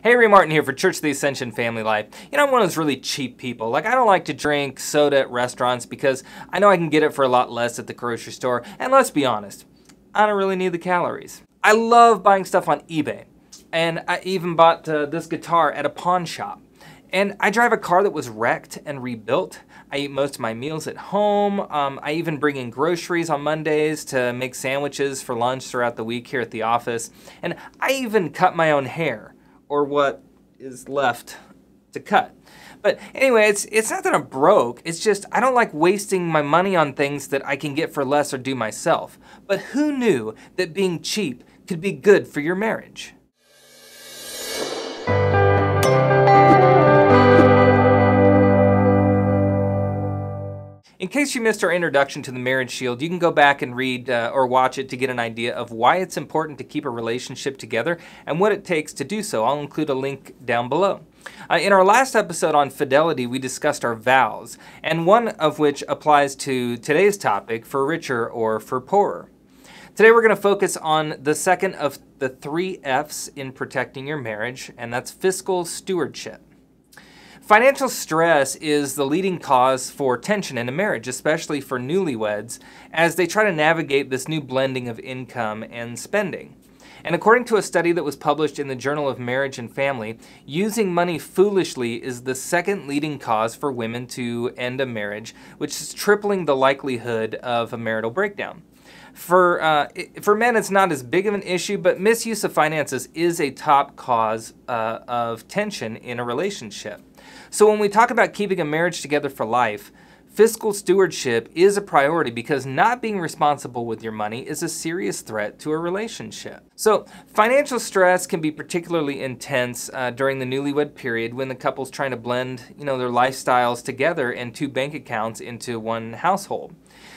Hey, Ray Martin here for Church of the Ascension Family Life. You know, I'm one of those really cheap people. Like, I don't like to drink soda at restaurants because I know I can get it for a lot less at the grocery store. And let's be honest, I don't really need the calories. I love buying stuff on eBay. And I even bought this guitar at a pawn shop. And I drive a car that was wrecked and rebuilt. I eat most of my meals at home. I even bring in groceries on Mondays to make sandwiches for lunch throughout the week here at the office. And I even cut my own hair, or what is left to cut. But anyway, it's not that I'm broke, it's just I don't like wasting my money on things that I can get for less or do myself. But who knew that being cheap could be good for your marriage? In case you missed our introduction to the Marriage Shield, you can go back and read or watch it to get an idea of why it's important to keep a relationship together and what it takes to do so. I'll include a link down below. In our last episode on fidelity, we discussed our vows, and one of which applies to today's topic, for richer or for poorer. Today we're going to focus on the second of the 3 F's in protecting your marriage, and that's fiscal stewardship. Financial stress is the leading cause for tension in a marriage, especially for newlyweds, as they try to navigate this new blending of income and spending. And according to a study that was published in the Journal of Marriage and Family, using money foolishly is the second leading cause for women to end a marriage, which is tripling the likelihood of a marital breakdown. For men, it's not as big of an issue, but misuse of finances is a top cause of tension in a relationship. So when we talk about keeping a marriage together for life, fiscal stewardship is a priority because not being responsible with your money is a serious threat to a relationship. So financial stress can be particularly intense during the newlywed period when the couple's trying to blend, their lifestyles together and 2 bank accounts into one household.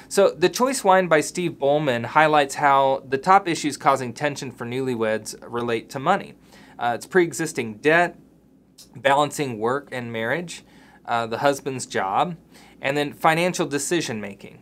So The Choice Wine by Steve Bowman highlights how the top issues causing tension for newlyweds relate to money. It's pre-existing debt, balancing work and marriage, the husband's job, and then financial decision making.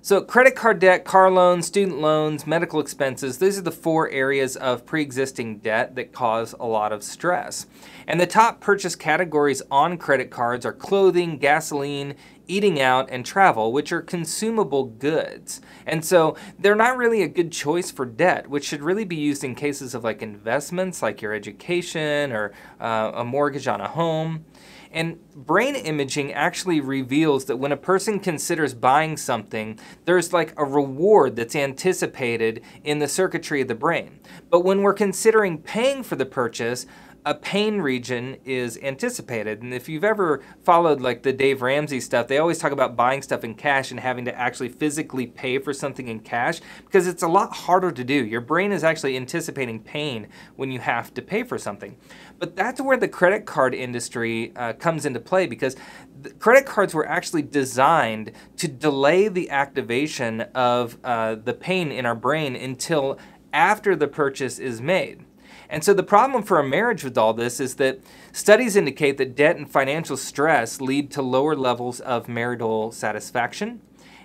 So credit card debt, car loans, student loans, medical expenses, these are the 4 areas of pre-existing debt that cause a lot of stress. And the top purchase categories on credit cards are clothing, gasoline, eating out, and travel, which are consumable goods. And so they're not really a good choice for debt, which should really be used in cases of like investments, like your education or a mortgage on a home. And brain imaging actually reveals that when a person considers buying something, there's like a reward that's anticipated in the circuitry of the brain. But when we're considering paying for the purchase, a pain region is anticipated. And if you've ever followed like the Dave Ramsey stuff, they always talk about buying stuff in cash and having to actually physically pay for something in cash because it's a lot harder to do. Your brain is actually anticipating pain when you have to pay for something. But that's where the credit card industry comes into play, because the credit cards were actually designed to delay the activation of the pain in our brain until after the purchase is made. And so the problem for a marriage with all this is that studies indicate that debt and financial stress lead to lower levels of marital satisfaction.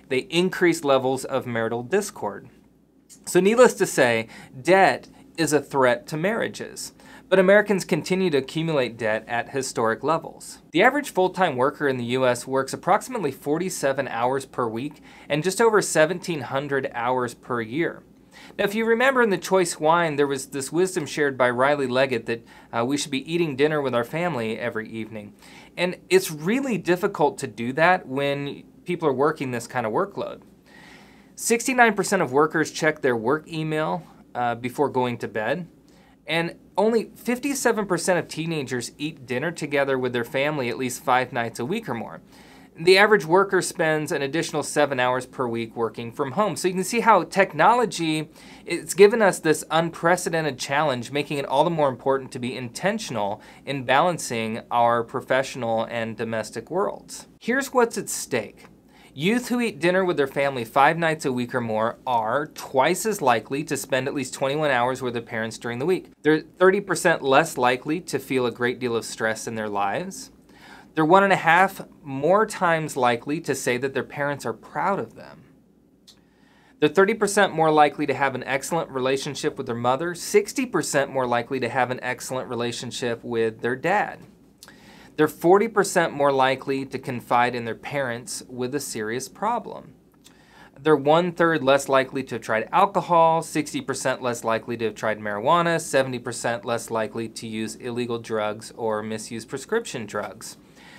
They increase levels of marital discord. So needless to say, debt is a threat to marriages. But Americans continue to accumulate debt at historic levels. The average full-time worker in the U.S. works approximately 47 hours per week and just over 1,700 hours per year. Now, if you remember in The Choice Wine, there was this wisdom shared by Riley Leggett that we should be eating dinner with our family every evening. And it's really difficult to do that when people are working this kind of workload. 69% of workers check their work email before going to bed. And only 57% of teenagers eat dinner together with their family at least 5 nights a week or more. The average worker spends an additional 7 hours per week working from home. So you can see how technology, it's given us this unprecedented challenge, making it all the more important to be intentional in balancing our professional and domestic worlds. Here's what's at stake. Youth who eat dinner with their family 5 nights a week or more are twice as likely to spend at least 21 hours with their parents during the week. They're 30% less likely to feel a great deal of stress in their lives. They're 1.5 more times likely to say that their parents are proud of them. They're 30% more likely to have an excellent relationship with their mother, 60% more likely to have an excellent relationship with their dad. They're 40% more likely to confide in their parents with a serious problem. They're 1/3 less likely to have tried alcohol, 60% less likely to have tried marijuana, 70% less likely to use illegal drugs or misuse prescription drugs.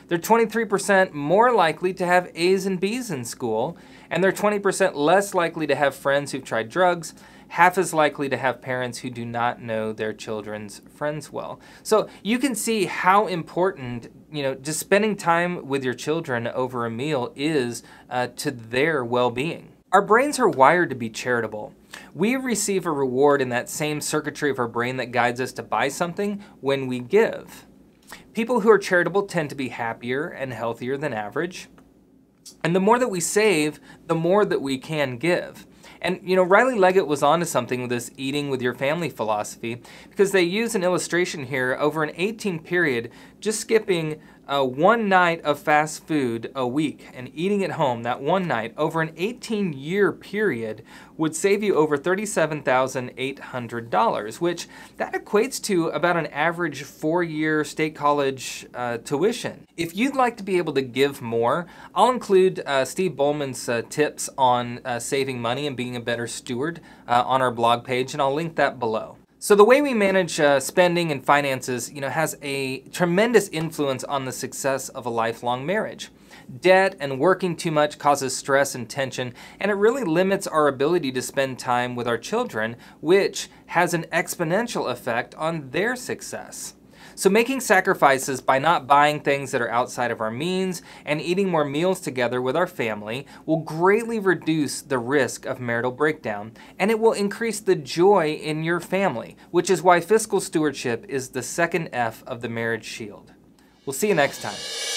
They're 23% more likely to have A's and B's in school, and they're 20% less likely to have friends who've tried drugs, half as likely to have parents who do not know their children's friends well. So you can see how important, just spending time with your children over a meal is to their well-being. Our brains are wired to be charitable. We receive a reward in that same circuitry of our brain that guides us to buy something when we give. People who are charitable tend to be happier and healthier than average. And the more that we save, the more that we can give. And, Riley Leggett was onto something with this eating with your family philosophy, because they use an illustration here over an 18 period, just skipping one night of fast food a week and eating at home that one night over an 18-year period would save you over $37,800, which that equates to about an average 4-year state college tuition. If you'd like to be able to give more, I'll include Steve Bowman's tips on saving money and being a better steward on our blog page, and I'll link that below. So the way we manage spending and finances, has a tremendous influence on the success of a lifelong marriage. Debt and working too much causes stress and tension, and it really limits our ability to spend time with our children, which has an exponential effect on their success. So making sacrifices by not buying things that are outside of our means and eating more meals together with our family will greatly reduce the risk of marital breakdown, and it will increase the joy in your family, which is why fiscal stewardship is the second F of the marriage shield. We'll see you next time.